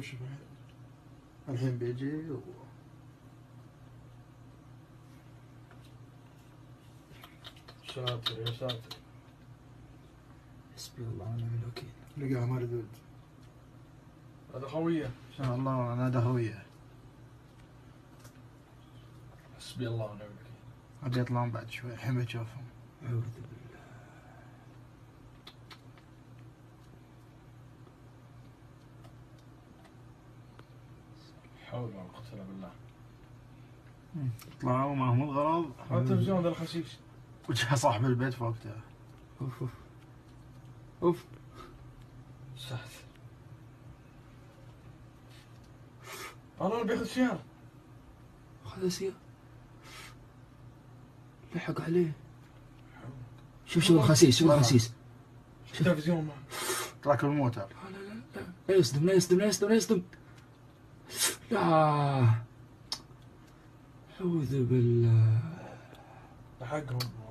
شوف الحين بيجي ساتر يا ساتر. حسبي الله ونعم الوكيل. لقاه مردود. هذا خويه. الله انا دهويه. حسبي الله ونعم الوكيل. ابي يطلعون بعد شوي الحين بشوفهم. أعوذ بالله. حول ولا قوة إلا بالله. طلعوا معهم الغرض. هذا التلفزيون ذا الخسيس. وجاء صاحب البيت فوقته. اوف اوف اوف. ساتر. انا بياخذ سيارة. خذ سيارة. لحق عليه. شوف الخسيس، شوف الخسيس. شوف التلفزيون معه. ترك الموتر. لا لا لا لا يصدم، لا يصدم، لا يصدم، لا يصدم. لا. أعوذ بالله. لحقهم.